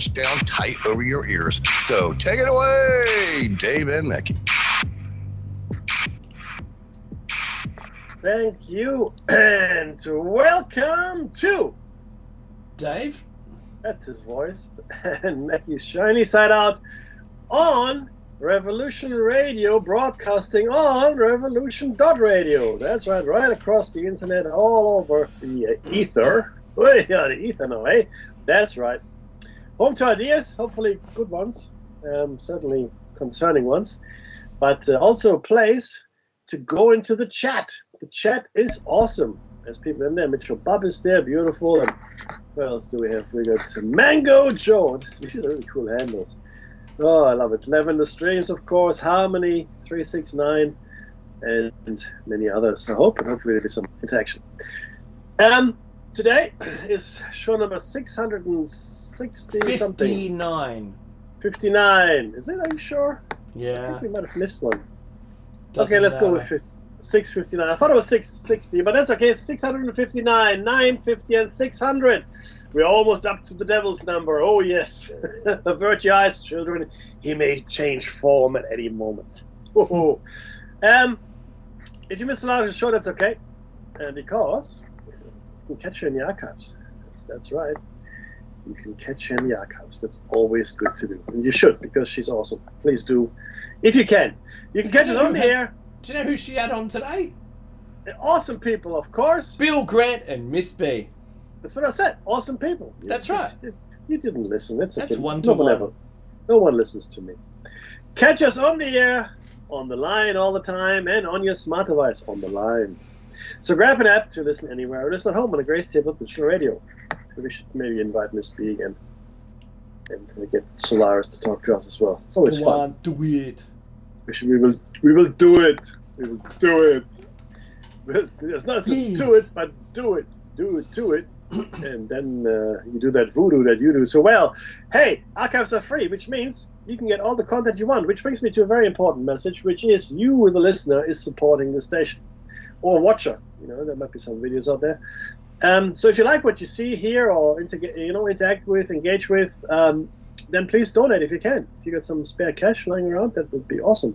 down tight over your ears. So take it away, Dave and Mackie. Thank you, and welcome to Dave. That's his voice, and Mackie's Shiny Side Out on Revolution Radio, broadcasting on Revolution.radio. That's right across the internet, all over the ether. Yeah, the ether now, eh? That's right. Home to ideas, hopefully good ones, certainly concerning ones, but also a place to go into the chat. The chat is awesome. There's people in there. Mitchell Bob is there, beautiful. And what else do we have? We got Mango Joe. These are really cool handles. Oh, I love it. Lavender Streams, of course. Harmony 369, and many others. I hope, and hopefully there'll be some interaction. Today is show number 660 something. 59. Is it? Are you sure? Yeah. I think we might have missed one. Doesn't okay, let's go matter. with 659. I thought it was 660, but that's okay. 659, 950, and 600. We're almost up to the devil's number. Oh, yes. Avert your eyes, children. He may change form at any moment. Oh. If you missed a lot of the show, that's okay. Because you can catch her in the archives. That's right. You can catch her in the archives. That's always good to do. And you should, because she's awesome. Please do. If you can. You can catch us on the air. Do you know who she had on today? Awesome people, of course. Bill Grant and Miss B. That's what I said. Awesome people. That's right. You didn't listen. That's That's okay. one-to-one. No one listens to me. Catch us on the air, on the line all the time, and on your smart device on the line. So grab an app to listen anywhere, or listen at home on a Grace Table Digital Radio. We should maybe invite Miss B again, and get Solaris to talk to us as well. It's always Go fun. on, do it. We will do it. We will do it. There's nothing to it, but do it. Do it. And then you do that voodoo that you do so well. Hey, archives are free, which means you can get all the content you want, which brings me to a very important message, which is you, the listener, is supporting the station. Or watcher. There might be some videos out there. So if you like what you see here or interact with, engage with, then please donate if you can. If you got some spare cash lying around, that would be awesome.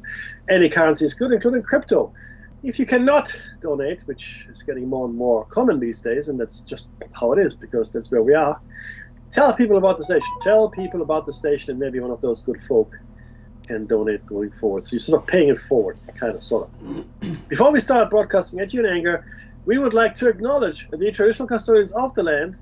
Any currency is good, including crypto. If you cannot donate, which is getting more and more common these days, and that's just how it is because that's where we are, tell people about the station. Tell people about the station, and maybe one of those good folk can donate going forward. So you're sort of paying it forward, sort of. Before we start broadcasting at you in anger, we would like to acknowledge the traditional custodians of the land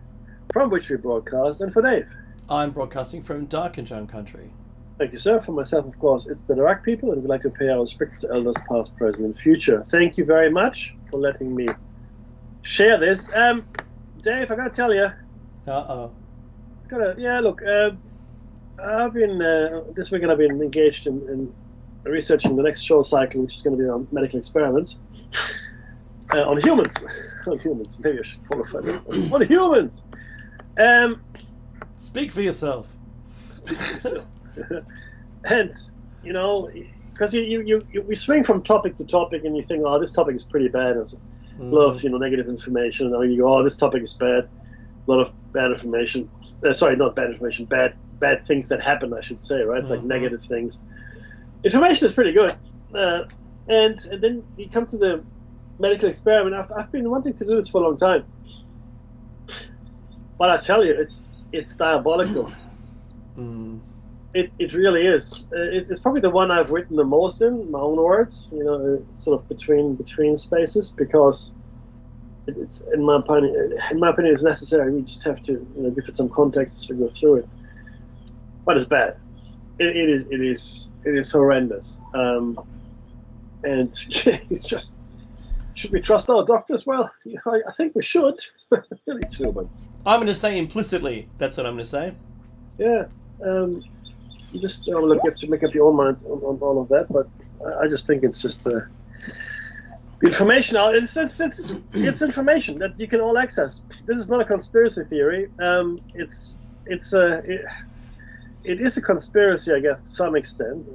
from which we broadcast, and for Dave. I'm broadcasting from Darkinjung country. Thank you, sir. For myself, of course, it's the Darak people, and we'd like to pay our respects to elders past, present, and future. Thank you very much for letting me share this. Dave, I gotta tell you. Uh-oh. Look, I've been, this weekend I've been engaged in researching the next show cycle, which is going to be on medical experiments. On humans. On humans. Maybe I should qualify that. On humans! Speak for yourself. And because we swing from topic to topic, and you think, oh, this topic is pretty bad. There's a lot of negative information, and you go, oh, this topic is bad. A lot of bad information. Sorry, not bad information. Bad things that happen, I should say. Right? It's like negative things. Information is pretty good, and then you come to the medical experiment. I've been wanting to do this for a long time, but I tell you, it's diabolical. It really is. It's probably the one I've written the most in my own words. Sort of between spaces, because it's in my opinion, it's necessary. We just have to give it some context as we go through it. But it's bad. It is horrendous. And it's just, should we trust our doctors? Well, I think we should. Really too, but I'm going to say implicitly. That's what I'm going to say. yeah. You just you have to make up your own mind on all of that, but I just think it's just the information. It's information that you can all access. This is not a conspiracy theory. It is a conspiracy, I guess, to some extent.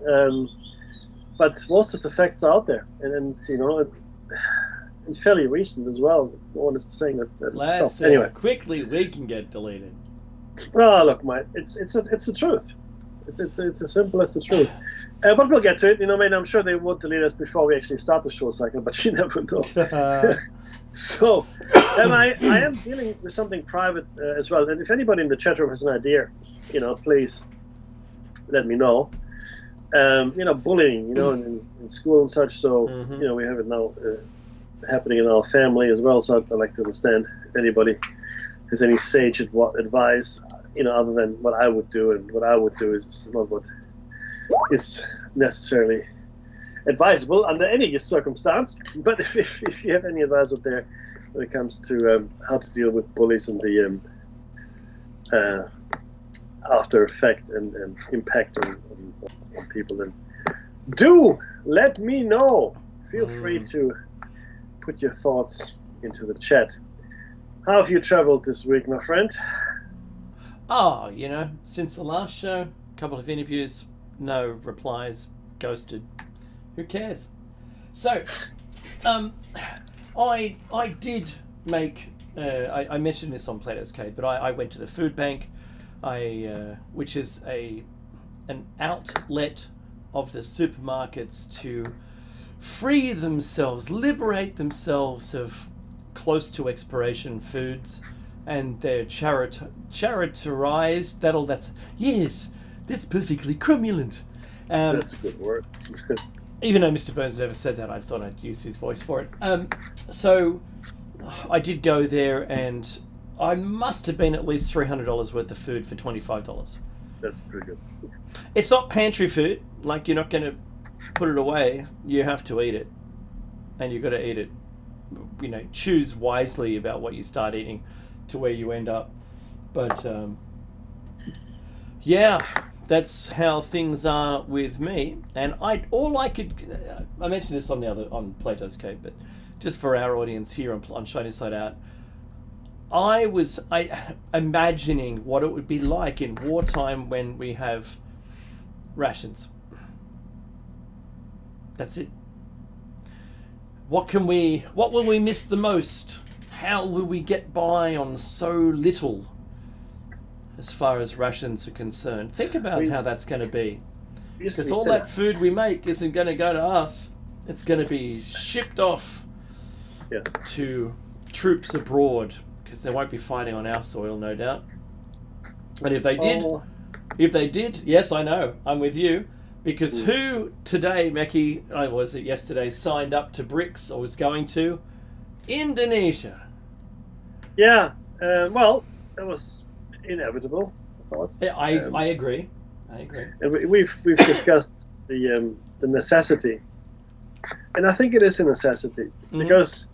But most of the facts are out there, and fairly recent as well. No one is saying that Let's stuff. Anyway, quickly we can get deleted. Oh, look, mate, it's the truth. It's as simple as the truth. But we'll get to it. Mate, I'm sure they would delete us before we actually start the show cycle, but you never know. So, I am dealing with something private as well. And if anybody in the chat room has an idea, please let me know. Bullying, in school and such. So, we have it now happening in our family as well. So I'd like to understand if anybody has any sage advice, other than what I would do. And what I would do is not what is necessarily advisable under any circumstance. But if you have any advice out there when it comes to how to deal with bullies and the after effect and impact on people, then do let me know. Feel free to put your thoughts into the chat. How have you traveled this week, my friend? Oh, since the last show, a couple of interviews, no replies, ghosted. Who cares? So, I did make. I mentioned this on Plato's Cave, but I went to the food bank, which is an outlet of the supermarkets to free themselves, liberate themselves of close to expiration foods, and they're charitarized. That's perfectly cromulent. That's a good word. Even though Mr. Burns never said that, I thought I'd use his voice for it. So I did go there, and I must have been at least $300 worth of food for $25. That's pretty good. It's not pantry food. Like, you're not going to put it away. You have to eat it. And you've got to eat it. Choose wisely about what you start eating to where you end up. But, that's how things are with me. And I mentioned this on Plato's Cave, but just for our audience here on Shiny Side Out, I imagining what it would be like in wartime when we have rations. That's it. What will we miss the most? How will we get by on so little as far as rations are concerned? Think about how that's going to be. Because all that food we make isn't going to go to us. It's going to be shipped off to troops abroad, because they won't be fighting on our soil, no doubt. And if they did, yes, I know, I'm with you. Because who today, Mackie, was it yesterday, signed up to BRICS, or was going to? Indonesia. Yeah, well, that was inevitable, I thought. I agree. And we've discussed the necessity, and I think it is a necessity, because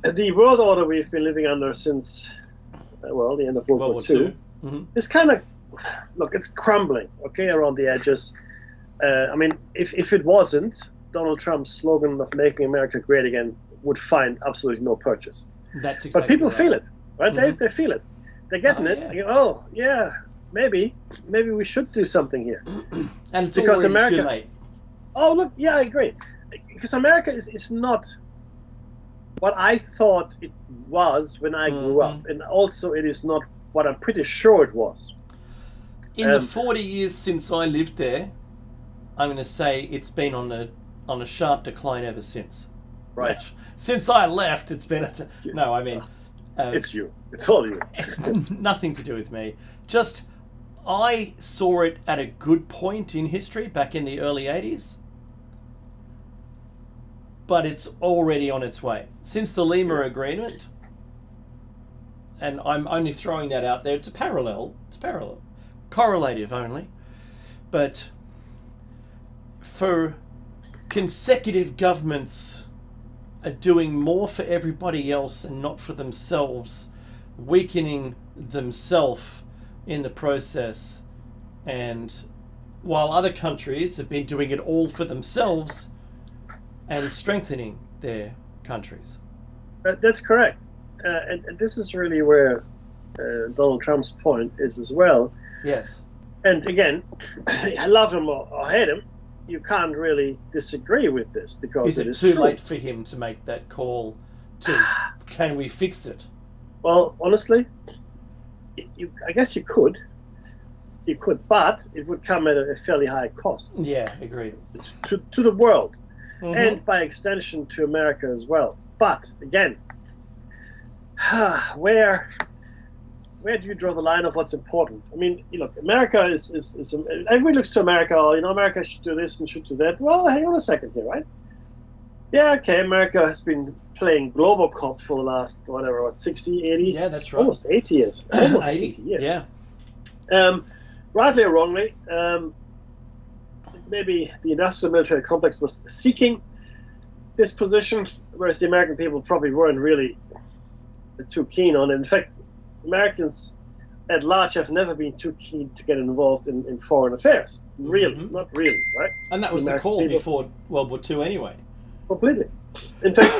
the world order we've been living under since the end of World War II is kind of, it's crumbling, around the edges. If it wasn't, Donald Trump's slogan of "Making America Great Again" would find absolutely no purchase. That's exactly. But people right. feel it, right? They feel it. They're getting it. Yeah. Maybe we should do something here. And it's because already America. Too late. Oh look, yeah, I agree. Because America is not what I thought it was when I grew up, and also it is not what I'm pretty sure it was. In the 40 years since I lived there, I'm going to say it's been on a sharp decline ever since. Right. Since I left, it's been it's you. It's all you. It's nothing to do with me. Just, I saw it at a good point in history back in the early 80s. But it's already on its way. Since the Lima Agreement, and I'm only throwing that out there, it's parallel. Correlative only. But for consecutive governments are doing more for everybody else and not for themselves, weakening themselves in the process, and while other countries have been doing it all for themselves and strengthening their countries. That's correct. And this is really where Donald Trump's point is as well. Yes. And again, I love him or hate him, you can't really disagree with this, because it is too true. late for him to make that call to can we fix it? Well, honestly, I guess you could, but it would come at a fairly high cost Yeah, agreed. to the world, Mhm. and by extension to America as well. But again, where do you draw the line of what's important? I mean, look, America is everybody looks to America. Oh, America should do this and should do that. Well, hang on a second here, right? Yeah, okay, America has been playing Globocop for the last, 60, 80? Yeah, that's right. Almost 80 years. Almost 80 years. Yeah. Rightly or wrongly, maybe the industrial military complex was seeking this position, whereas the American people probably weren't really too keen on it. In fact, Americans at large have never been too keen to get involved in foreign affairs. Really, not really, right? And that was the call before World War II anyway. Completely. In fact,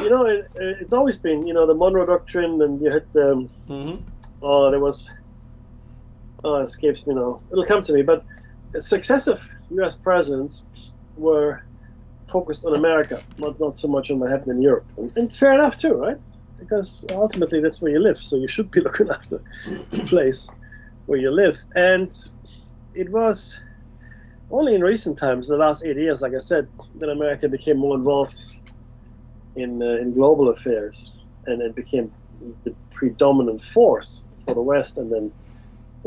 it's always been, the Monroe Doctrine, and you had there was, it escapes me now. It'll come to me, but successive U.S. presidents were focused on America, not so much on what happened in Europe. And fair enough too, right? Because ultimately that's where you live, so you should be looking after the place where you live. And it was only in recent times, the last 8 years, like I said, that America became more involved in global affairs, and it became the predominant force for the West, and then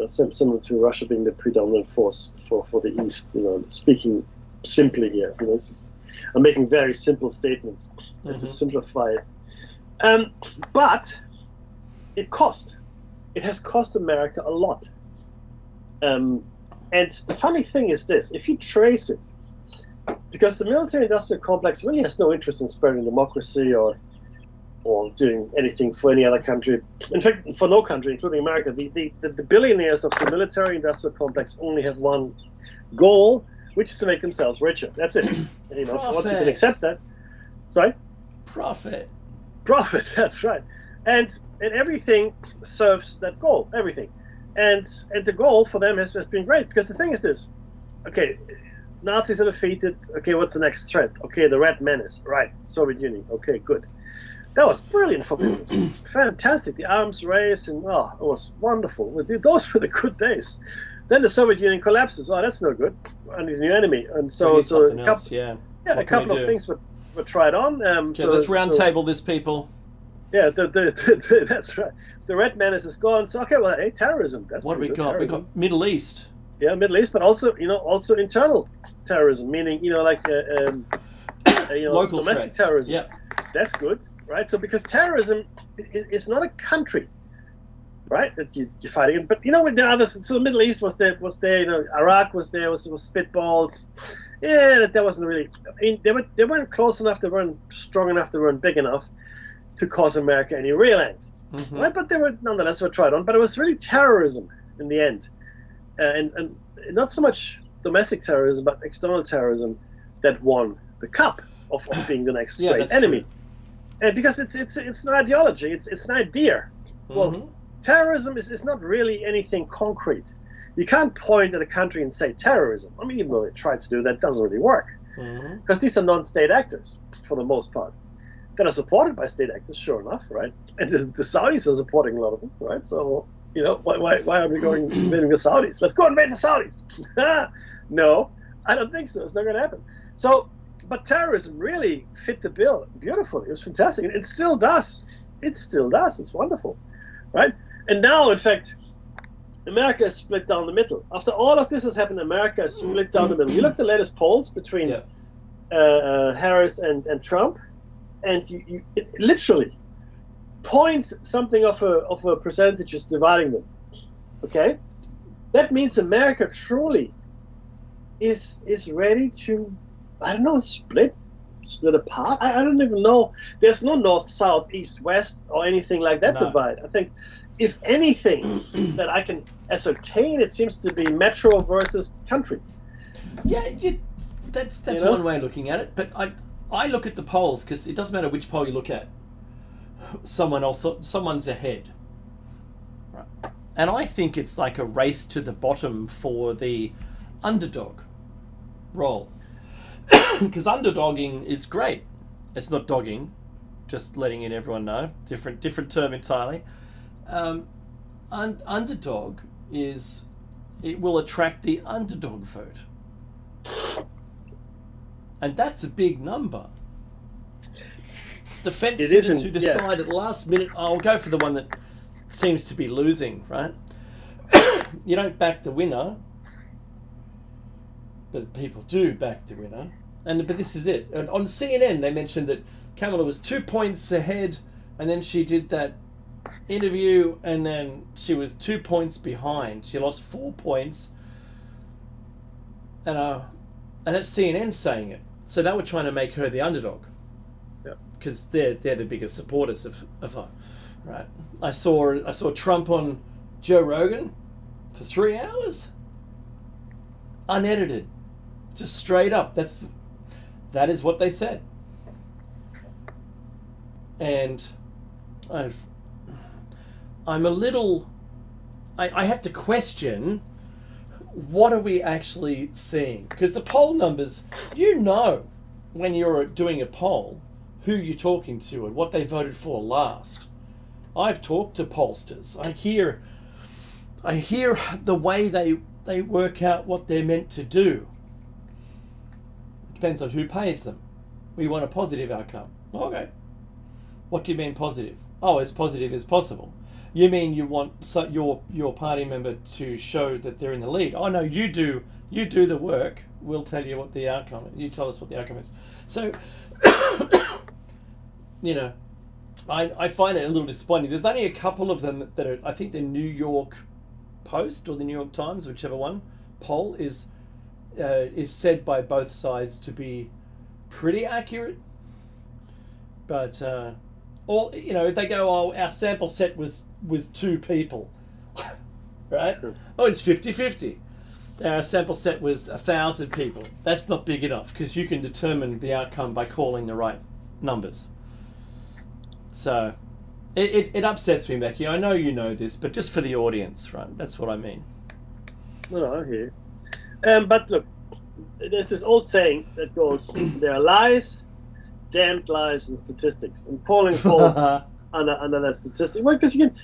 similar to Russia being the predominant force for the East. Speaking simply here, I'm making very simple statements to simplify it. But it has cost America a lot. And the funny thing is this: if you trace it, because the military-industrial complex really has no interest in spreading democracy or doing anything for any other country. In fact, for no country, including America. The billionaires of the military-industrial complex only have one goal, which is to make themselves richer. That's it. Once you can accept that. Sorry? Profit, that's right. And everything serves that goal, everything. And the goal for them has been great, because the thing is this: okay, Nazis are defeated. Okay, what's the next threat? Okay, the Red Menace. Right, Soviet Union. Okay, good. That was brilliant for business. Fantastic. The arms race, and it was wonderful. Those were the good days. Then the Soviet Union collapses. Oh, that's no good. And he's a new enemy. And so a couple of things were tried on. Let's round table this, people. Yeah, that's right. The Red Menace is gone. So terrorism. That's what we got. Terrorism. We got Middle East. Yeah, Middle East, but also internal terrorism, meaning local domestic threats. Terrorism. Yep. That's good, right? So because terrorism is not a country, right? That you fight against. But with the others, so the Middle East was there. Iraq was there. Was spitballed. Yeah, that wasn't really. I mean, they weren't close enough. They weren't strong enough. They weren't big enough to cause America any real angst, right? But they were nonetheless tried on. But it was really terrorism in the end, and not so much domestic terrorism, but external terrorism that won the cup of being the next great enemy. True. And because it's an ideology, it's an idea. Well, terrorism is not really anything concrete. You can't point at a country and say terrorism. I mean, even though they try to do that, doesn't really work. Because these are non-state actors, for the most part, that are supported by state actors, sure enough, right? And the Saudis are supporting a lot of them, right? So, why are we going invading the Saudis? Let's go invade the Saudis. No, I don't think so. It's not going to happen. So, but terrorism really fit the bill beautifully. It was fantastic. And it still does. It's wonderful, right? And now, in fact, America is split down the middle. After all of this has happened, America is split down the middle. You look at the latest polls between Harris and Trump, and it literally point something of a percentage is dividing them. Okay, that means America truly is ready to, I don't know, split apart. I don't even know. There's no north, south, east, west, or anything like that divide. I think, if anything that I can ascertain, it seems to be metro versus country. Yeah, that's one way of looking at it. But I look at the polls, because it doesn't matter which poll you look at. Someone's ahead. Right. And I think it's like a race to the bottom for the underdog role. Because underdogging is great. It's not dogging, just letting everyone know. Different term entirely. underdog is it will attract the underdog vote. And that's a big number. The fence It sitters isn't, who decide at the last minute, I'll go for the one that seems to be losing, right? You don't back the winner, but people do back the winner. But this is it. And on CNN, they mentioned that Kamala was 2 points ahead, and then she did that interview, and then she was 2 points behind. She lost 4 points, and that's CNN saying it. So they were trying to make her the underdog, because they're the biggest supporters of her, right? I saw Trump on Joe Rogan for 3 hours, unedited, just straight up. That is what they said, and I'm a little. I have to question, what are we actually seeing? Because the poll numbers, when you're doing a poll, who you're talking to and what they voted for last. I've talked to pollsters. I hear the way they work out what they're meant to do. It depends on who pays them. We want a positive outcome. Okay. What do you mean positive? Oh, as positive as possible. You mean you want your party member to show that they're in the lead? Oh no, you do the work. We'll tell you what the outcome is. You tell us what the outcome is. So, I find it a little disappointing. There's only a couple of them that are, I think the New York Post or the New York Times, whichever one, poll is said by both sides to be pretty accurate. But they go, oh, our sample set was 2 people, right? Oh, it's 50-50. Our sample set was 1,000 people. That's not big enough, because you can determine the outcome by calling the right numbers. So it upsets me, Mackie. I know you know this, but just for the audience, right? That's what I mean. No, I hear you. But look, there's this old saying that goes, there are lies, damned lies, and statistics. And polling falls under that statistic. Well, because you can,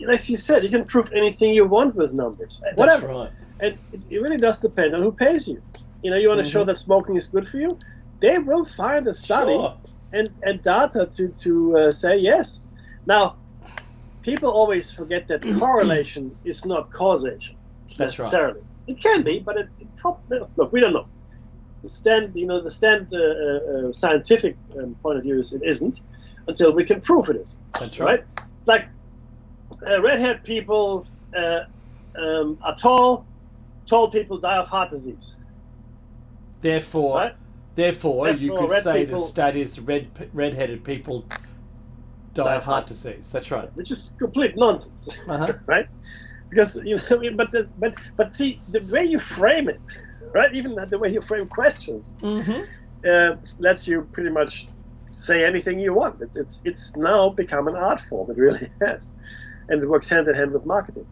like you said, you can prove anything you want with numbers. Whatever. That's right. And it really does depend on who pays you. You want to show that smoking is good for you? They will find a study. Sure. And data to say yes. Now, people always forget that correlation is not causation necessarily. Right. It can be, but it probably, look, we don't know. The scientific point of view is it isn't, until we can prove it is. That's right. Like redhead people are tall people die of heart disease. Therefore. Right? Therefore, you could say people, the stat is redheaded people die of heart disease. That's right. Which is complete nonsense, right? Because but see, the way you frame it, right? Even the way you frame questions, lets you pretty much say anything you want. It's now become an art form. It really has, and it works hand in hand with marketing.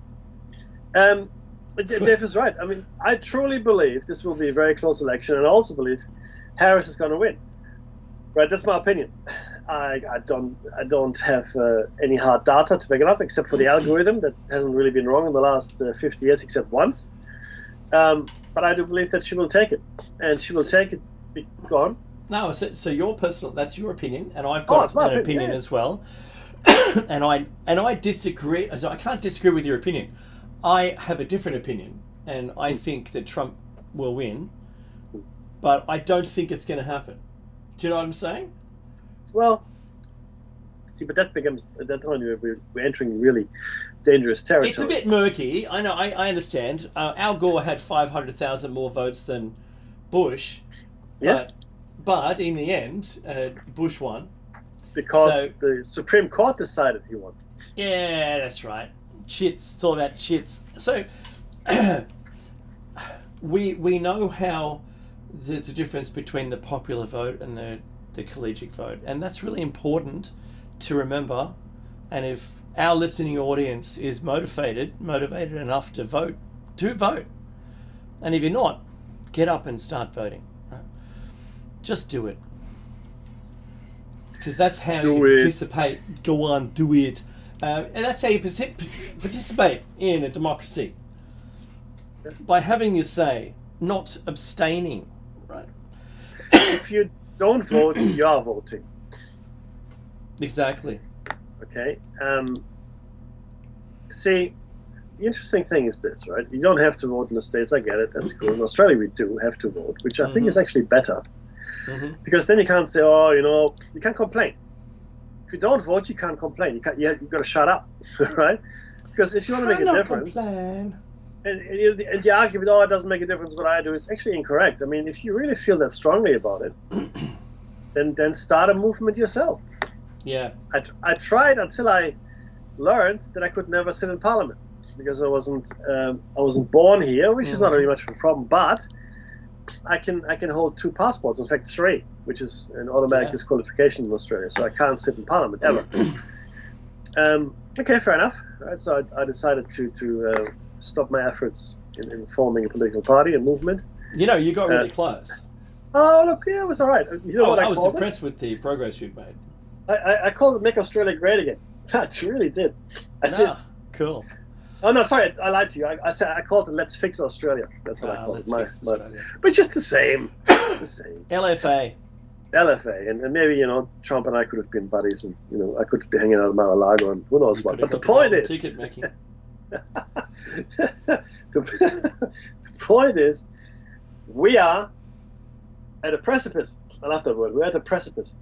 Dave is right. I mean, I truly believe this will be a very close election, and I also believe Harris is going to win. Right, that's my opinion. I don't have any hard data to back it up, except for the algorithm that hasn't really been wrong in the last 50 years, except once. But I do believe that she will take it, and she will take it. Go on. No, so your that's your opinion, and I've got an opinion as well. and I disagree. I can't disagree with your opinion. I have a different opinion, and I think that Trump will win, but I don't think it's going to happen. Do you know what I'm saying? Well, see, but that we're entering really dangerous territory. It's a bit murky. I know. I understand. Al Gore had 500,000 more votes than Bush. Yeah. But in the end, Bush won. Because the Supreme Court decided he won. Yeah, that's right. Chits. It's all about chits. So we know how there's a difference between the popular vote and the collegiate vote, and that's really important to remember. And if our listening audience is motivated enough to vote, do vote. And if you're not, get up and start voting. Just do it, because that's how you participate. Go on, do it. And that's how you participate in a democracy. By having your say, not abstaining, right? If you don't vote, you are voting. Exactly. Okay. See, the interesting thing is this, right? You don't have to vote in the States. I get it. That's cool. In Australia, we do have to vote, which I think is actually better. Because then you can't say, oh, you can't complain. If you don't vote, you can't complain. You've got to shut up, right? Because if you want to make a difference, and the argument, oh, it doesn't make a difference what I do, is actually incorrect. I mean, if you really feel that strongly about it, then start a movement yourself. Yeah. I tried until I learned that I could never sit in Parliament because I wasn't born here, which is not really much of a problem. But I can hold 2 passports, in fact 3, which is an automatic disqualification in Australia. So I can't sit in Parliament ever. Okay, fair enough. Right, so I decided to stop my efforts in forming a political party and movement. You got really close. Oh, look, yeah, it was all right. You know what I was called impressed with the progress you'd made. I called it Make Australia Great Again. I really did. I did. Cool. Oh, no, sorry, I lied to you. I called it Let's Fix Australia. That's what I called it. But just the same. It's the same. LFA. LFA. And maybe, Trump and I could have been buddies and, I could be hanging out at Mar-a-Lago and who knows what. But the point is... Ticket making. The point is, we are at a precipice. I love that word. We're at a precipice.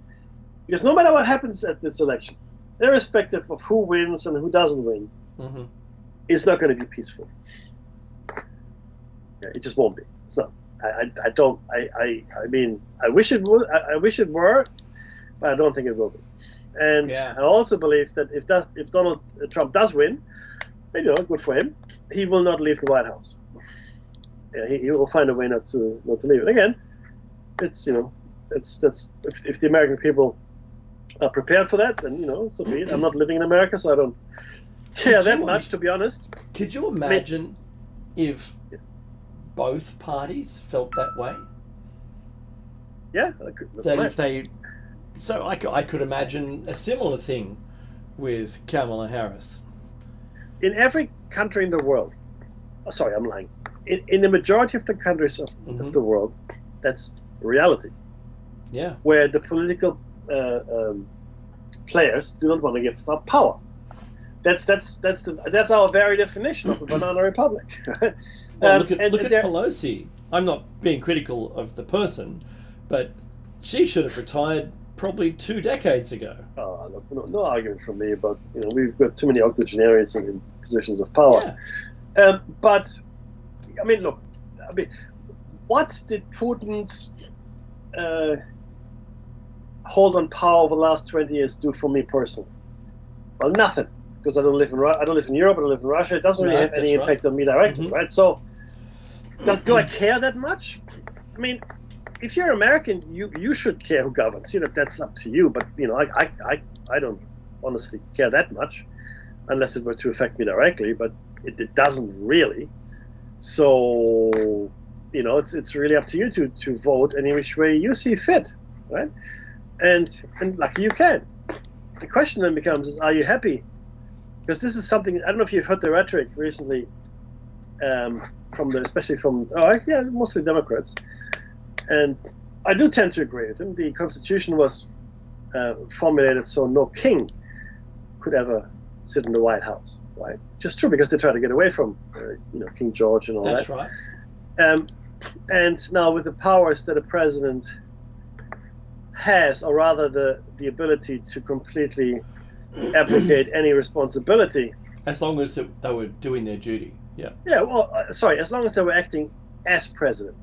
Because no matter what happens at this election, irrespective of who wins and who doesn't win, it's not going to be peaceful. Yeah, it just won't be. It's not. I mean, I wish it would. I wish it were, but I don't think it will be. And I also believe that if Donald Trump does win, good for him, he will not leave the White House. Yeah, he will find a way not to leave. And again, it's that's if the American people are prepared for that, then so be it. I'm not living in America, so I don't care that much, to be honest. Could you imagine if both parties felt that way? Yeah, if they, so I could imagine a similar thing with Kamala Harris. In every country in the world, sorry, I'm lying. In the majority of the countries of the world, that's reality. Yeah, where the political players do not want to give up power. That's our very definition of a banana republic. Well, look at Pelosi. I'm not being critical of the person, but she should have retired probably 2 decades ago. Oh, look, no argument from me about we've got too many octogenarians in positions of power. Yeah. But I mean, look, what did Putin's hold on power over the last 20 years do for me personally? Well, nothing, because I don't live in Europe, I don't live in Russia. It doesn't really have any impact on me directly, right? So, do I care that much? I mean, if you're American, you should care who governs. That's up to you. But I don't honestly care that much, unless it were to affect me directly. But it doesn't really. So, it's really up to you to vote any which way you see fit, right? And lucky you can. The question then becomes: are you happy? Because this is something, I don't know if you've heard the rhetoric recently, especially from mostly Democrats, and I do tend to agree with them. The Constitution was formulated so no king could ever sit in the White House, right? Just true, because they try to get away from King George and all that. That's right. And now with the powers that a president has, or rather the ability to completely abrogate any responsibility, as long as they were doing their duty. As long as they were acting as president.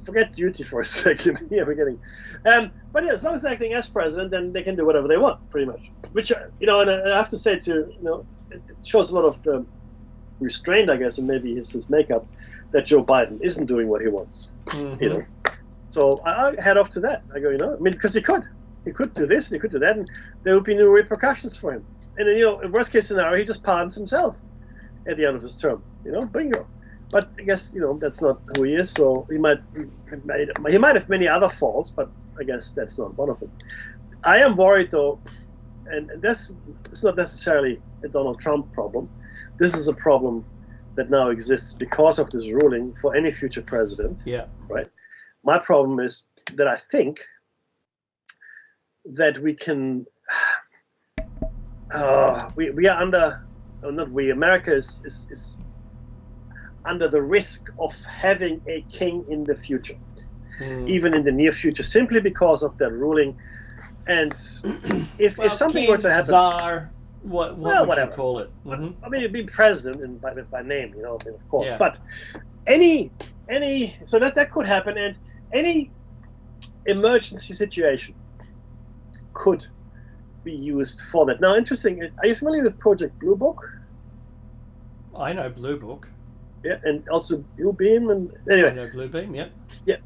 Forget duty for a second. But as long as they're acting as president, then they can do whatever they want, pretty much. Which and I have to say it shows a lot of restraint, I guess, and maybe his makeup, that Joe Biden isn't doing what he wants. So I head off to that. I go, because he could do this, and he could do that, and there would be no repercussions for him. And then, in worst case scenario, he just pardons himself at the end of his term. Bingo. But I guess that's not who he is. So he might have many other faults, but I guess that's not one of them. I am worried though and this it's not necessarily a Donald Trump problem. This is a problem that now exists because of this ruling for any future president. Yeah. Right. My problem is that I think that we can. We are under, or not we. America is under the risk of having a king in the future, even in the near future, simply because of that ruling. And if something were to happen, Tsar, what would whatever. you call it? I mean, it'd be president and by name, you know, I mean, of course. Yeah. But any so that could happen, and any emergency situation could be used for that. Now, interesting. Are you familiar with Project Blue Book? I know Blue Book. Yeah, and also Bluebeam, and I anyway. know Bluebeam. Yep. Yeah.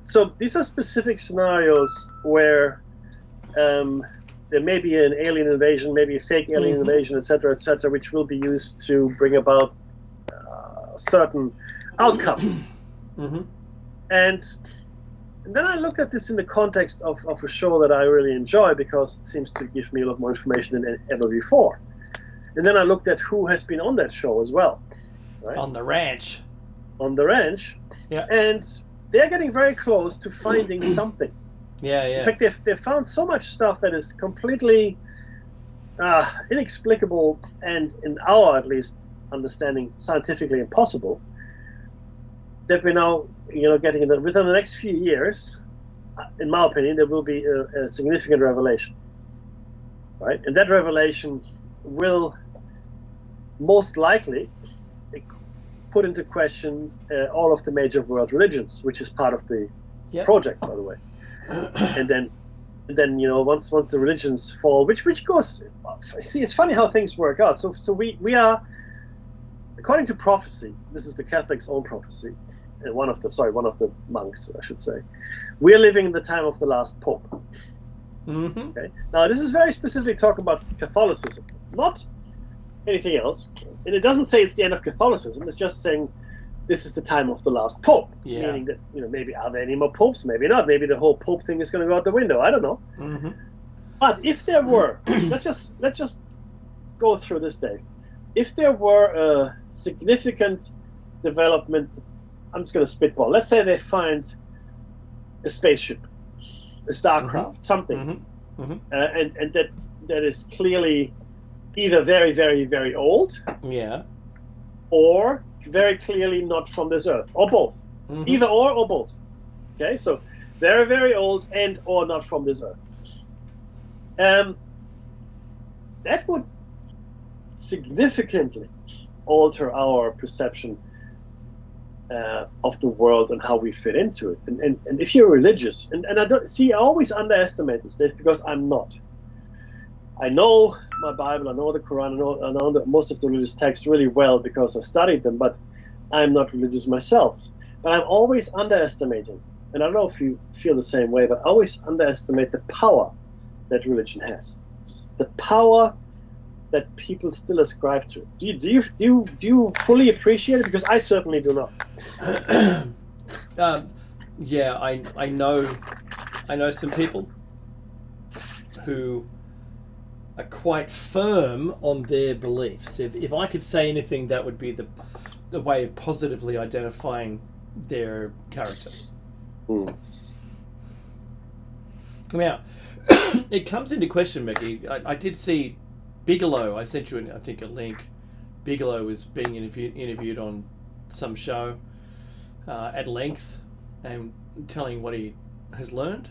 So these are specific scenarios where there may be an alien invasion, maybe a fake alien invasion, etc., which will be used to bring about certain outcomes. And then I looked at this in the context of a show that I really enjoy because it seems to give me a lot more information than ever before. And then I looked at who has been on that show as well. Right? On the ranch. On the ranch. Yeah. And they're getting very close to finding something. Yeah. In fact, they've found so much stuff that is completely inexplicable and, in our, at least, understanding, scientifically impossible, that we're now, getting into. Within the next few years, in my opinion, there will be a significant revelation, right? And that revelation will most likely put into question all of the major world religions, which is part of the project, by the way. And then once the religions fall, which goes, see, it's funny how things work out. So we are, according to prophecy, this is the Catholics' own prophecy, and one of the monks, I should say, we are living in the time of the last pope. Okay. Now this is very specific talk about Catholicism, not anything else, and it doesn't say it's the end of Catholicism. It's just saying this is the time of the last pope, meaning that maybe are there any more popes? Maybe not. Maybe the whole pope thing is going to go out the window. I don't know. But if there were, let's just go through this, Dave. If there were a significant development, I'm just going to spitball. Let's say they find a spaceship, a starcraft, something, and that is clearly either very, very, very old, or very clearly not from this earth, or both. Either or both. Okay, so very, very old and or not from this earth. That would significantly alter our perception of the world and how we fit into it. And if you're religious, and I don't see, I always underestimate this, Dave, because I'm not. I know my Bible, I know the Quran, I know most of the religious texts really well because I've studied them, but I'm not religious myself. But I'm always underestimating, and I don't know if you feel the same way, but I always underestimate the power that religion has. The power that people still ascribe to. Do you fully appreciate it? Because I certainly do not. I know some people who are quite firm on their beliefs. If I could say anything, that would be the way of positively identifying their character. Now, it comes into question, Mickey. I did see Bigelow. I sent you, I think, a link. Bigelow is being interviewed on some show at length and telling what he has learned.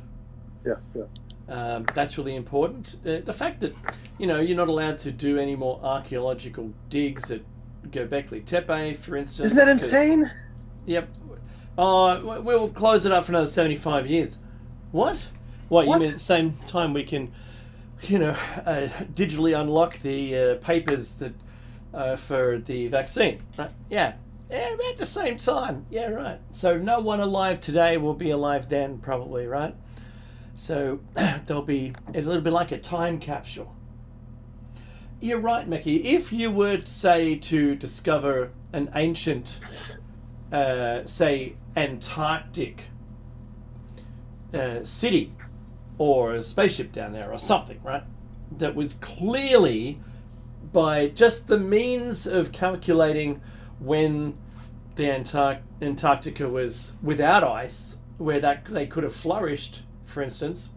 That's really important. The fact that you're not allowed to do any more archaeological digs at Göbekli Tepe, for instance. Isn't that insane? Yep. We'll close it up for another 75 years. What? What? You mean at the same time we can, digitally unlock the papers that for the vaccine? Right? Yeah, at the same time. Yeah, right. So no one alive today will be alive then, probably, right? So it'll be a little bit like a time capsule. You're right, Mickey. If you were, say, to discover an ancient, say, Antarctic city or a spaceship down there or something, right? that was clearly, by just the means of calculating when the Antarctica was without ice, where that they could have flourished, for instance,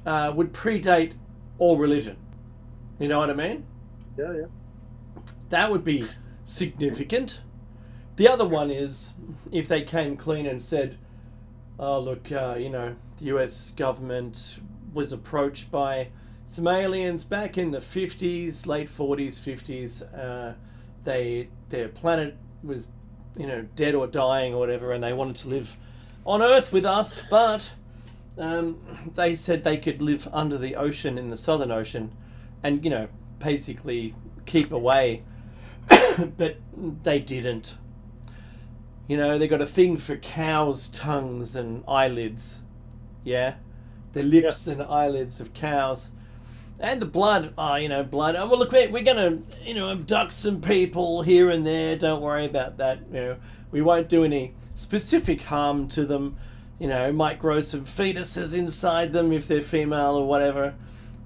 would predate all religion. You know what I mean? Yeah, yeah. That would be significant. The other one is if they came clean and said, oh, look, the US government was approached by some aliens back in the 50s, late 40s, 50s. Their planet was, dead or dying or whatever, and they wanted to live on Earth with us, but they said they could live under the ocean in the Southern Ocean and, basically keep away. But they didn't. They got a thing for cows' tongues and eyelids. Yeah? The lips and eyelids of cows. And the blood. Blood. Oh, well, look, we're going to, abduct some people here and there. Don't worry about that. We won't do any specific harm to them. Might grow some fetuses inside them if they're female or whatever.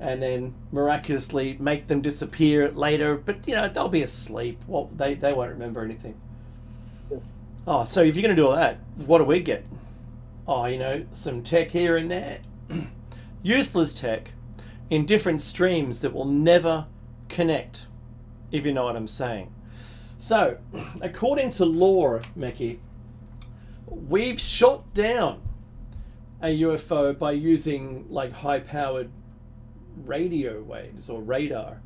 And then miraculously make them disappear later. But, they'll be asleep. Well, they won't remember anything. Oh, so if you're going to do all that, what do we get? Oh, some tech here and there. Useless tech in different streams that will never connect, if you know what I'm saying. So, according to lore, Meki, we've shot down a UFO by using like high-powered radio waves or radar.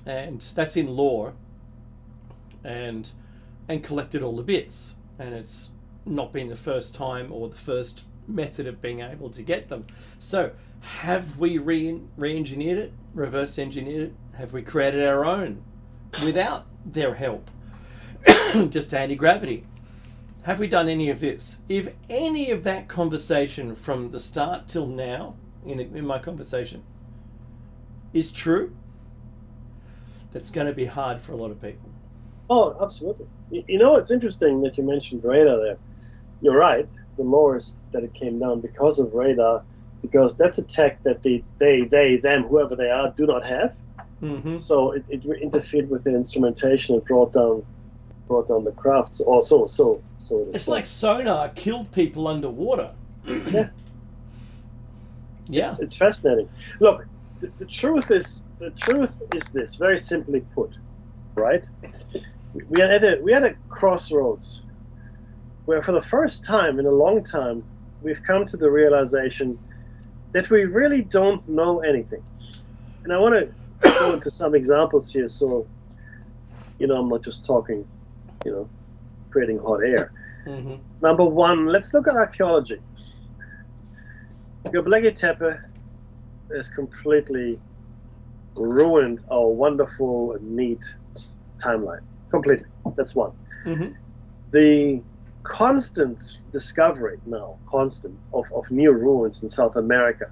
And that's in lore. And collected all the bits, and it's not been the first time or the first method of being able to get them. So have we re-engineered it, reverse engineered it? Have we created our own without their help? Just anti-gravity. Have we done any of this? If any of that conversation from the start till now in my conversation is true, that's going to be hard for a lot of people. Oh, absolutely. It's interesting that you mentioned radar there. You're right. The lore is that it came down because of radar, because that's a tech that they, them, whoever they are, do not have. Mm-hmm. So it interfered with the instrumentation and brought down the crafts. Also, so it's like sonar killed people underwater. Yeah. Yeah. It's fascinating. Look, the truth is this, very simply put, right? We had a crossroads where for the first time in a long time we've come to the realization that we really don't know anything. And I want to go into some examples here so I'm not just talking, creating hot air. Mm-hmm. Number one, let's look at archaeology. Göbekli Tepe has completely ruined our wonderful and neat timeline. Completely. That's one. Mm-hmm. The constant discovery now, of new ruins in South America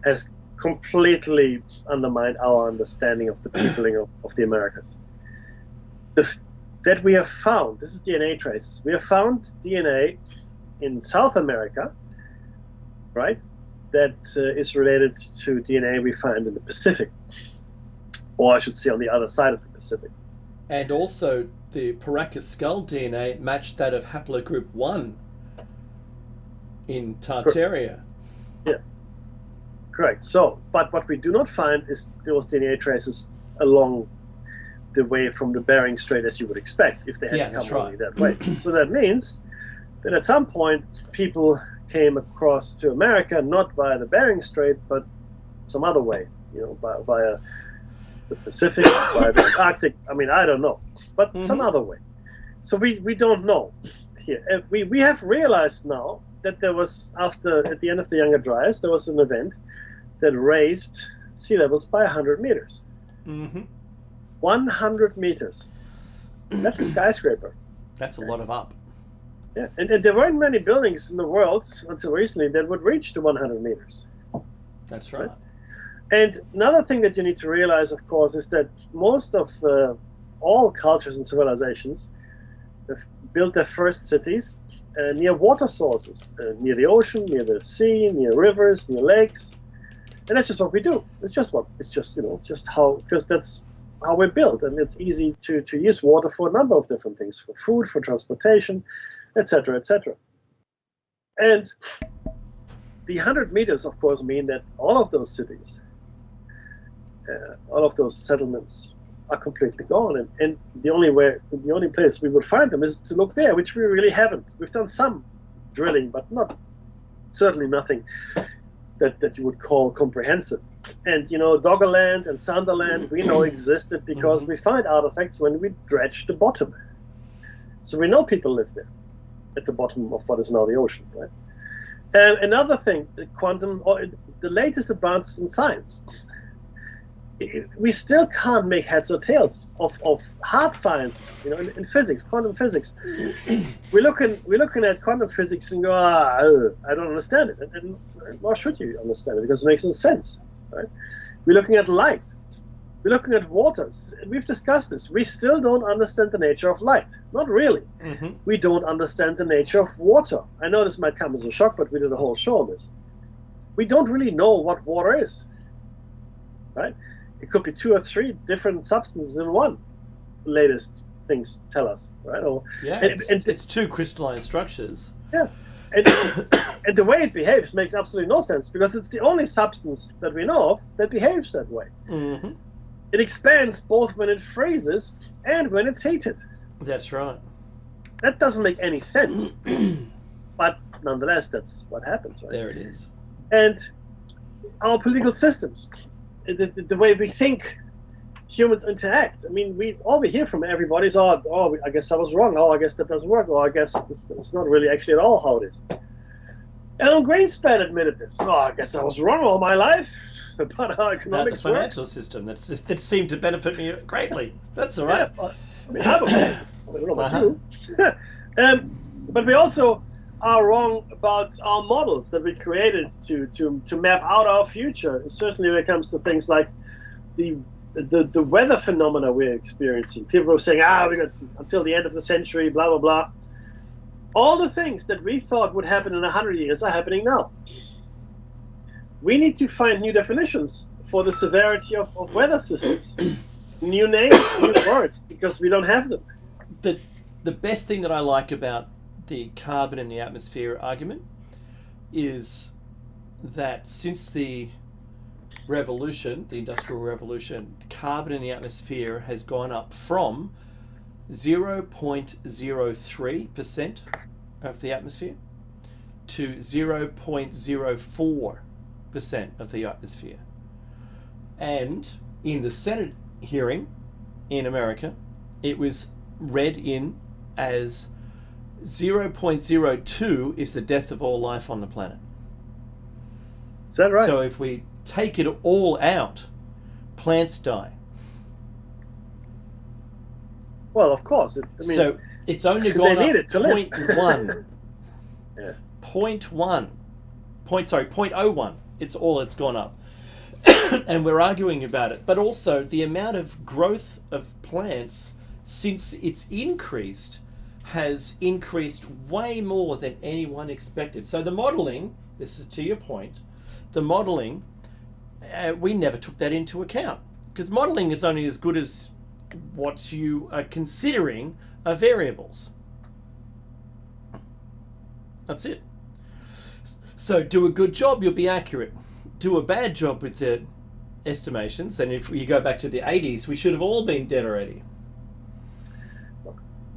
has completely undermined our understanding of the peopling of the Americas. That we have found, this is DNA traces, we have found DNA in South America, right, that is related to DNA we find in the Pacific, or I should say on the other side of the Pacific. And also, the Paracas skull DNA matched that of haplogroup 1 in Tartaria. Yeah, correct. So, but what we do not find is those DNA traces along the way from the Bering Strait as you would expect if they had come along that way. So that means that at some point people came across to America not via the Bering Strait, but some other way, via the Pacific, by the Arctic. I mean, I don't know, but some other way. So we don't know here. We have realized now that there was, at the end of the Younger Dryas, there was an event that raised sea levels by 100 meters. Mm-hmm. 100 meters. That's a skyscraper. That's a lot of up. Yeah, and there weren't many buildings in the world until recently that would reach to 100 meters. That's right. And another thing that you need to realize, of course, is that most of all cultures and civilizations have built their first cities near water sources, near the ocean, near the sea, near rivers, near lakes. And that's just what we do. It's just how, because that's how we're built, and it's easy to use water for a number of different things, for food, for transportation, etc., etc. And the 100 meters, of course, mean that all of those cities, all of those settlements are completely gone. And the only place we would find them is to look there, which we really haven't. We've done some drilling, but certainly nothing that you would call comprehensive. And Doggerland and Sunderland we know existed because we find artifacts when we dredge the bottom. So we know people live there, at the bottom of what is now the ocean, right? And another thing, the latest advances in science. We still can't make heads or tails of hard sciences, in physics, quantum physics. We're looking at quantum physics and go, I don't understand it. And nor should you understand it, because it makes no sense, right? We're looking at light. We're looking at waters. We've discussed this. We still don't understand the nature of light. Not really. We don't understand the nature of water. I know this might come as a shock, but we did a whole show on this. We don't really know what water is, right? It could be 2 or 3 different substances in one. The latest things tell us, right? It's 2 crystalline structures. Yeah, and the way it behaves makes absolutely no sense, because it's the only substance that we know of that behaves that way. It expands both when it freezes and when it's heated. That's right. That doesn't make any sense, but nonetheless, that's what happens, right? There it is. And our political systems, the way we think humans interact. I mean, all we hear from everybody is, I guess I was wrong. I guess that doesn't work. I guess it's not really actually at all how it is. Alan Greenspan admitted this. I guess I was wrong all my life about how economics about the financial works. System that seemed to benefit me greatly. That's all right. Yeah, I'm I don't know about you. But we also are wrong about our models that we created to map out our future. Certainly when it comes to things like the weather phenomena we're experiencing. People were saying, we got until the end of the century, blah, blah, blah. All the things that we thought would happen in 100 years are happening now. We need to find new definitions for the severity of weather systems. New names, new words, because we don't have them. The best thing that I like about the carbon in the atmosphere argument is that since the revolution, the Industrial Revolution, carbon in the atmosphere has gone up from 0.03% of the atmosphere to 0.04% of the atmosphere. And in the Senate hearing in America, it was read in as 0.02 is the death of all life on the planet. Is that right? So if we take it all out, plants die. Well, of course. So it's only gone up 0.1. Yeah. 0.01. It's all it's gone up. And we're arguing about it. But also the amount of growth of plants since it's increased has increased way more than anyone expected. So the modelling, this is to your point, the modelling, we never took that into account, because modelling is only as good as what you are considering are variables. That's it. So do a good job, you'll be accurate. Do a bad job with the estimations, and if you go back to the 80s, we should have all been dead already.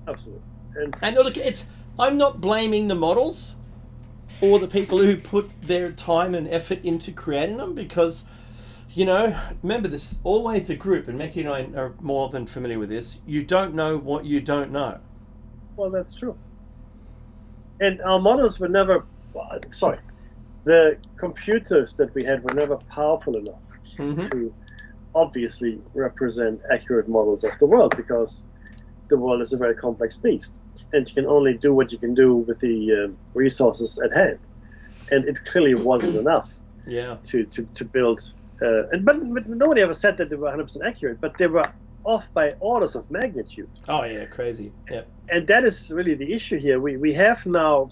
Absolutely. And look, I'm not blaming the models or the people who put their time and effort into creating them, because, remember, there's always a group, and Mackie and I are more than familiar with this. You don't know what you don't know. Well, that's true. And our models were never, the computers that we had were never powerful enough to obviously represent accurate models of the world, because the world is a very complex beast, and you can only do what you can do with the resources at hand. And it clearly wasn't enough to build. But nobody ever said that they were 100% accurate, but they were off by orders of magnitude. Oh yeah, crazy. Yeah. And that is really the issue here. We have now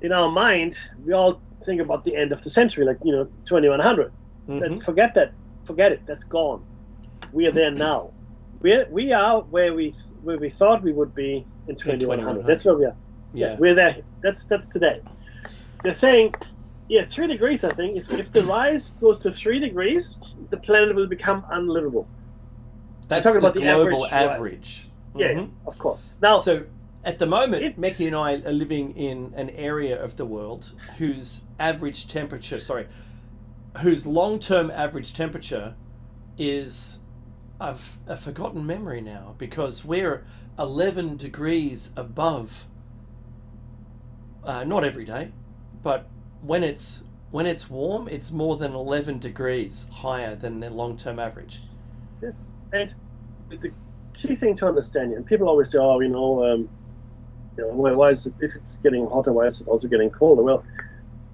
in our mind, we all think about the end of the century, like 2100. Mhm. Forget that. Forget it. That's gone. We are there now. We are where we thought we would be in 2100. That's where we are. Yeah. We're there. That's today. They're saying, 3 degrees. I think if the rise goes to 3 degrees, the planet will become unlivable. That's talking the about the global average average. Yeah, Mhm. of course. Now, So at the moment, Meki and I are living in an area of the world whose long-term average temperature is a forgotten memory now, because we're 11 degrees above, not every day, but when it's warm, it's more than 11 degrees higher than the long-term average. and the key thing to understand, and people always say, why is it, if it's getting hotter, why is it also getting colder? Well,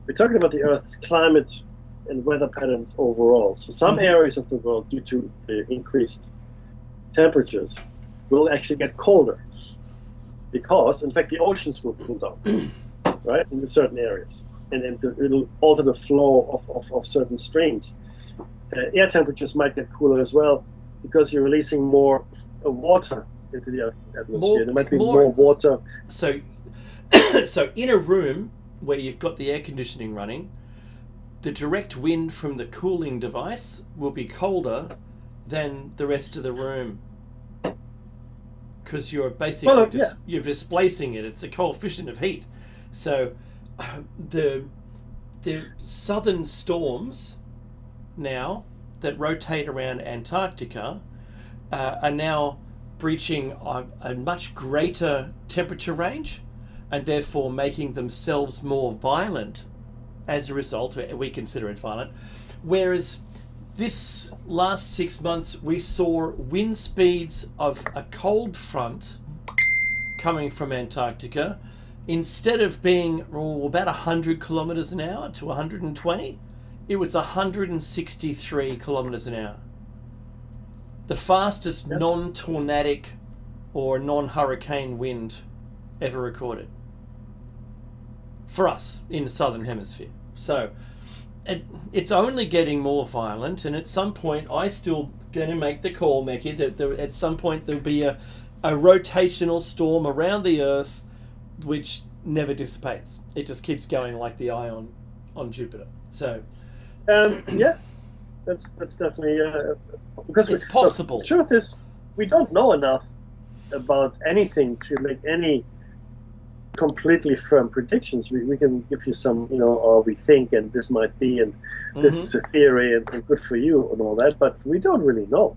we're talking about the Earth's climate and weather patterns overall. So some areas of the world, due to the increased temperatures, will actually get colder because, in fact, the oceans will cool down, right, in certain areas. And it'll alter the flow of certain streams. Air temperatures might get cooler as well because you're releasing more water into the atmosphere. There might be more water. So in a room where you've got the air conditioning running, the direct wind from the cooling device will be colder than the rest of the room, because you're basically you're displacing it. It's a coefficient of heat. So the southern storms now that rotate around Antarctica are now breaching a much greater temperature range, and therefore making themselves more violent. As a result, we consider it violent. Whereas this last 6 months, we saw wind speeds of a cold front coming from Antarctica. Instead of being about 100 kilometers an hour to 120, it was 163 kilometers an hour. The fastest non-tornadic or non-hurricane wind ever recorded for us in the southern hemisphere. So it's only getting more violent, and at some point I still going to make the call, Meki, that at some point there'll be a rotational storm around the Earth which never dissipates. It just keeps going like the eye on Jupiter. So that's definitely because it's possible. The truth is, we don't know enough about anything to make any completely firm predictions. We can give you some, or we think, and this might be, and this is a theory, and good for you, and all that, but we don't really know.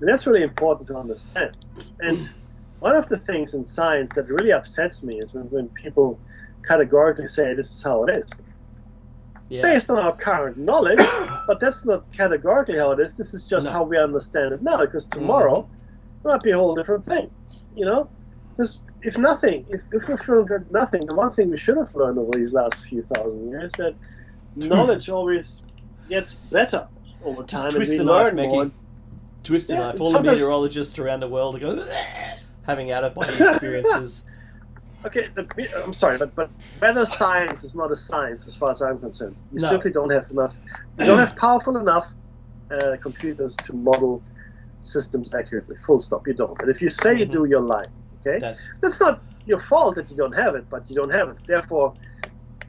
And that's really important to understand. And one of the things in science that really upsets me is when people categorically say this is how it is. Yeah. Based on our current knowledge, but that's not categorically how it is. This is just how we understand it now, because tomorrow it might be a whole different thing, Because if we've learned nothing, the one thing we should have learned over these last few thousand years is that knowledge always gets better over time. Just twist the knife, Meki. Twist the knife. All the meteorologists around the world are going, having out-of-body experiences. Okay, I'm sorry, but weather science is not a science as far as I'm concerned. You simply don't have enough. You don't have powerful enough computers to model systems accurately. Full stop. You don't. And if you say you do, you're lying. Okay, that's not your fault that you don't have it, but you don't have it. Therefore,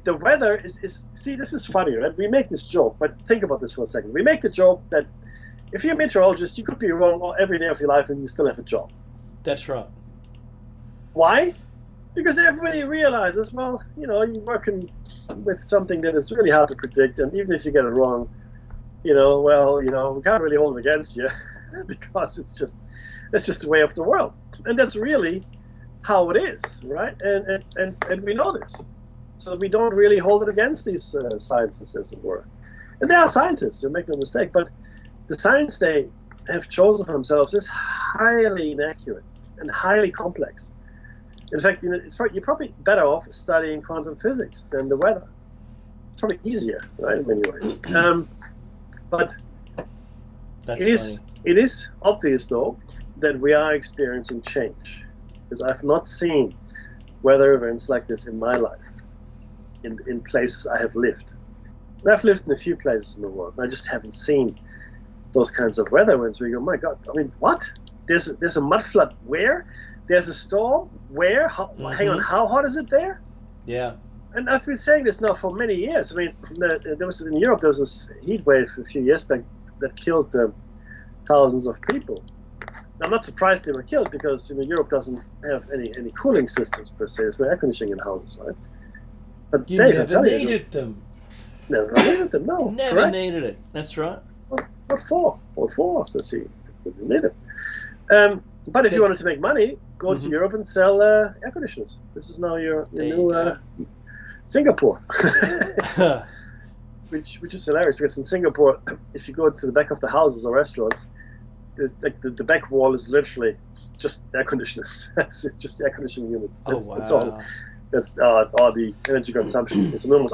the weather is. See, this is funny, right? We make this joke, but think about this for a second. We make the joke that if you're a meteorologist, you could be wrong every day of your life and you still have a job. That's right. Why? Because everybody realizes, well, you're working with something that is really hard to predict, and even if you get it wrong, we can't really hold it against you because it's just the way of the world, and that's really how it is, right? And we know this, so we don't really hold it against these scientists, as it were. And they are scientists, so make no mistake, but the science they have chosen for themselves is highly inaccurate and highly complex. In fact, you're probably better off studying quantum physics than the weather. It's probably easier, right, in many ways. But it is obvious, though, that we are experiencing change, because I've not seen weather events like this in my life. in places I have lived. And I've lived in a few places in the world, and I just haven't seen those kinds of weather winds where you go, my God, I mean, what? There's a mud flood where? There's a storm where? Hang on, how hot is it there? Yeah. And I've been saying this now for many years. I mean, there was in Europe, there was this heat wave a few years back that killed thousands of people. I'm not surprised they were killed because Europe doesn't have any cooling systems per se. There's no air conditioning in houses, right? But You Dave, never needed them. Never needed them. No, Never correct. needed it. That's right. What for? What for? Says he. Didn't need it. But if you wanted to make money, go to Europe and sell air conditioners. This is now your new Singapore, which is hilarious because in Singapore, if you go to the back of the houses or restaurants, there's like the back wall is literally just air conditioners. It's just air conditioning units. Oh, wow. It's all the energy consumption is enormous.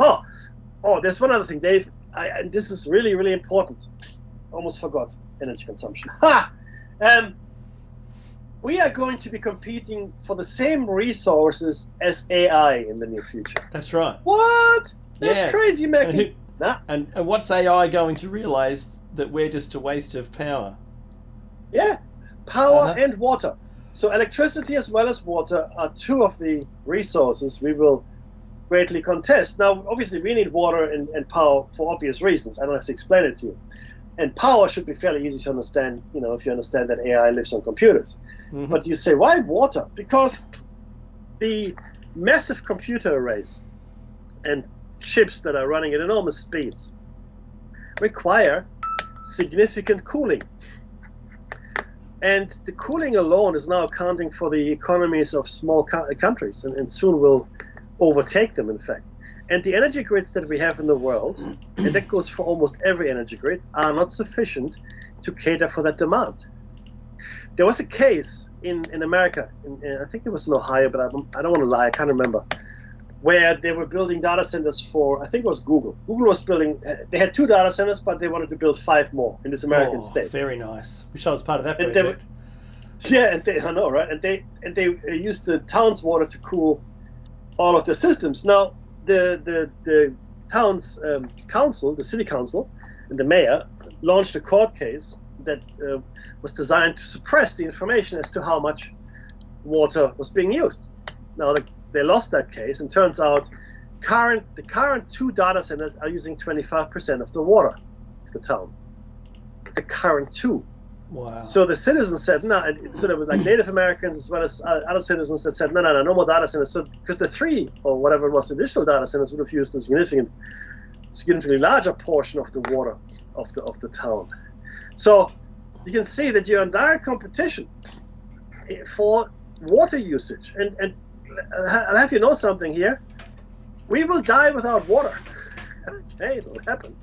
Oh, there's one other thing, Dave. And this is really, really important. Almost forgot energy consumption. We are going to be competing for the same resources as AI in the near future. That's right. What? That's crazy, Mackie. And what's AI going to realize that we're just a waste of power? Yeah, power and water. So electricity as well as water are two of the resources we will greatly contest. Now, obviously, we need water and power for obvious reasons. I don't have to explain it to you. And power should be fairly easy to understand, if you understand that AI lives on computers. Mm-hmm. But you say, why water? Because the massive computer arrays and chips that are running at enormous speeds require significant cooling. And the cooling alone is now accounting for the economies of small countries and soon will overtake them, in fact. And the energy grids that we have in the world, and that goes for almost every energy grid, are not sufficient to cater for that demand. There was a case in America, I think it was in Ohio, but I don't want to lie, I can't remember, where they were building data centers for, I think it was Google. Google was building, they had 2 data centers, but they wanted to build 5 more in this American state. Very nice. Wish I was part of that project. I know, right? And they used the town's water to cool all of the systems. Now, the town's council, the city council, and the mayor launched a court case that was designed to suppress the information as to how much water was being used. Now, they lost that case, and turns out the current 2 data centers are using 25% of the water of the town. The current 2. Wow. So the citizens said, no, so there was like Native Americans as well as other citizens that said, no more data centers. So because the 3 or whatever it was, additional data centers would have used a significantly larger portion of the water of the town. So you can see that you're in direct competition for water usage. And I'll have you know something here. We will die without water. Okay, it'll happen.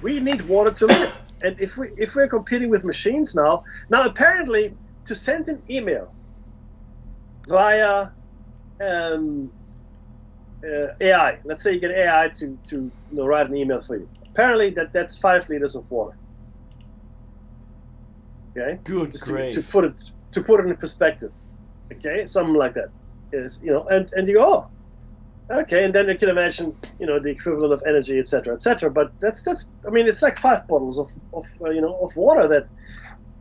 We need water to live. And if we're competing with machines now apparently to send an email via AI, let's say you get AI to write an email for you. Apparently that's 5 liters of water. Okay, good just grief. to put it in perspective. Okay, something like that is and you go, okay, and then you can imagine, the equivalent of energy, etc., etc. But that's I mean, it's like 5 bottles of water that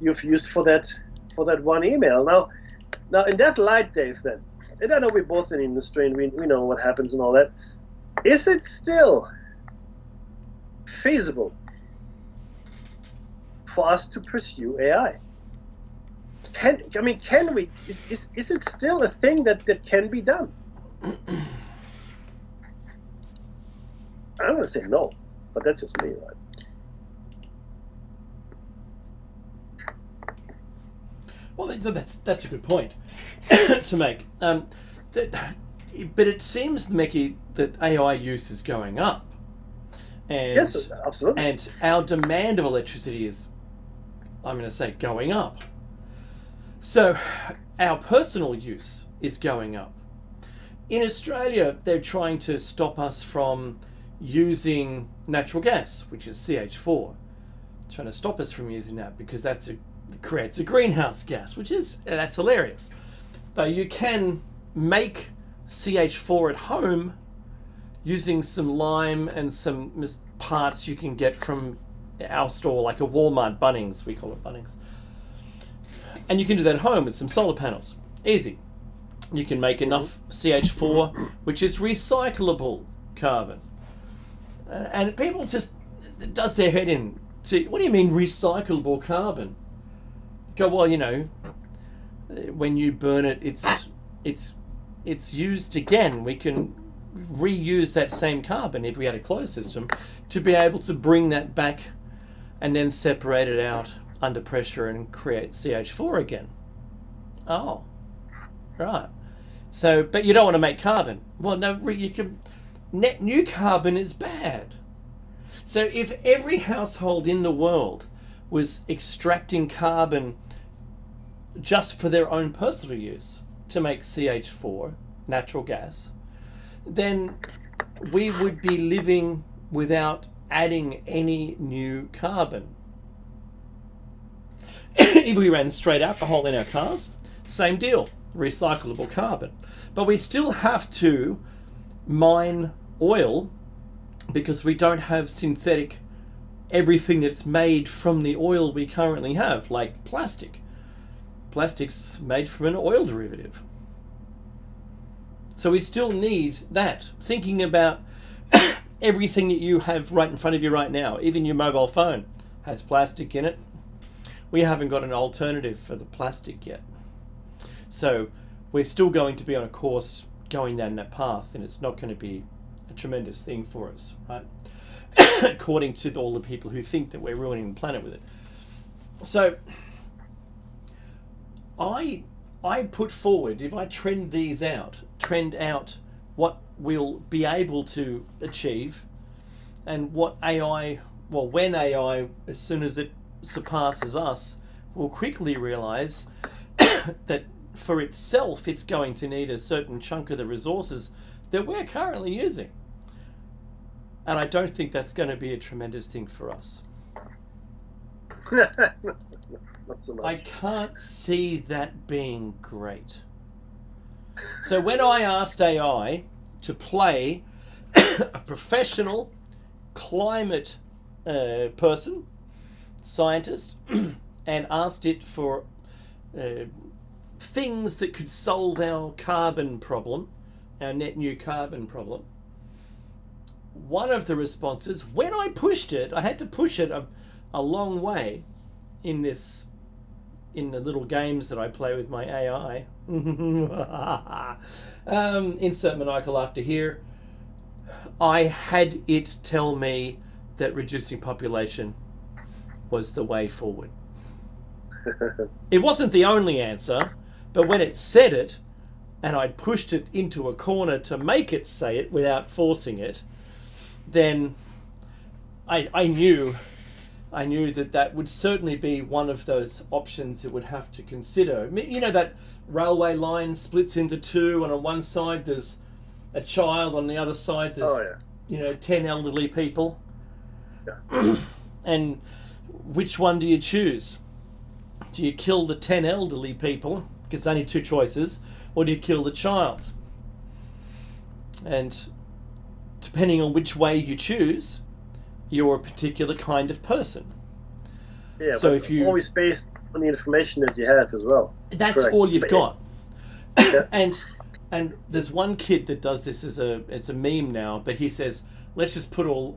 you've used for that one email. Now in that light, Dave, then, and I know we're both in the industry and we know what happens and all that. Is it still feasible for us to pursue AI? Can we? Is it still a thing that can be done? I'm going to say no, but that's just me, right? Well, that's a good point to make. But it seems, Mickey, that AI use is going up. And, yes, absolutely. And our demand of electricity is, I'm going to say, going up. So our personal use is going up. In Australia, they're trying to stop us from using natural gas, which is CH4. Trying to stop us from using that because it creates a greenhouse gas, that's hilarious. But you can make CH4 at home using some lime and some parts you can get from our store, like a Walmart, Bunnings, we call it Bunnings. And you can do that at home with some solar panels. Easy. You can make enough CH4, which is recyclable carbon. And people just, it does their head in to, what do you mean recyclable carbon? Go, well, you know, when you burn it, it's used again. We can reuse that same carbon if we had a closed system to be able to bring that back and then separate it out under pressure and create CH4 again. Oh, right. So, but you don't want to make carbon. Well, no, you can. Net new carbon is bad. So if every household in the world was extracting carbon just for their own personal use to make CH4, natural gas, then we would be living without adding any new carbon. If we ran straight alcohol in our cars, same deal, recyclable carbon. But we still have to mine oil because we don't have synthetic everything that's made from the oil we currently have, like plastic. Plastic's made from an oil derivative. So we still need that. Thinking about everything that you have right in front of you right now, even your mobile phone has plastic in it. We haven't got an alternative for the plastic yet. So we're still going to be on a course going down that path, and it's not going to be a tremendous thing for us, right? According to all the people who think that we're ruining the planet with it. So I put forward, if I trend out what we'll be able to achieve, and what AI, well, when AI, as soon as it surpasses us, will quickly realize that for itself it's going to need a certain chunk of the resources that we're currently using. And I don't think that's going to be a tremendous thing for us. Not so much. I can't see that being great. So when I asked AI to play a professional climate person, scientist, and asked it for things that could solve our carbon problem, our net new carbon problem, one of the responses, when I pushed it, I had to push it a long way in the little games that I play with my AI. Insert maniacal laughter here. I had it tell me that reducing population was the way forward. It wasn't the only answer, but when it said it, and I'd pushed it into a corner to make it say it without forcing it, then I knew that would certainly be one of those options it would have to consider. You know, that railway line splits into two, and on one side there's a child, on the other side there's 10 elderly people. Yeah. And which one do you choose? Do you kill the 10 elderly people, because only two choices, or do you kill the child? And depending on which way you choose, you're a particular kind of person. Yeah, so but if you always based on the information that you have as well. That's Correct. all you've got. Yeah. And there's one kid that does this as it's a meme now, but he says, let's just put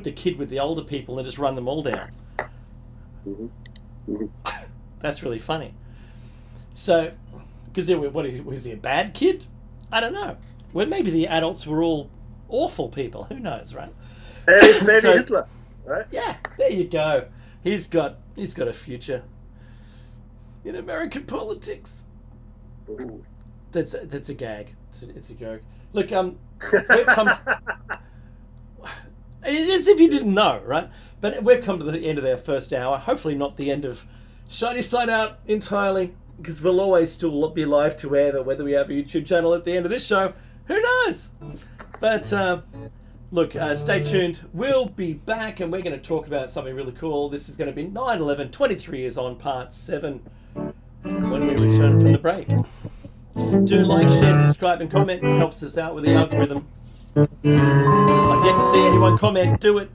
the kid with the older people and just run them all down. Mm-hmm. Mm-hmm. That's really funny. So, because was he a bad kid? I don't know. Well, maybe the adults were all awful people. Who knows, right? And it's maybe So- Hitler, right? Yeah, there you go. He's got a future in American politics. Ooh. That's a gag. It's a joke. Look, we've come. As if you didn't know, right? But we've come to the end of our first hour. Hopefully, not the end of Shiny Side Out entirely, because we'll always still be live to air. But whether we have a YouTube channel at the end of this show, who knows? But look, stay tuned. We'll be back, and we're going to talk about something really cool. This is going to be 9/11, 23 years on, part 7, when we return from the break. Do like, share, subscribe, and comment. It helps us out with the algorithm. I've yet to see anyone comment. Do it.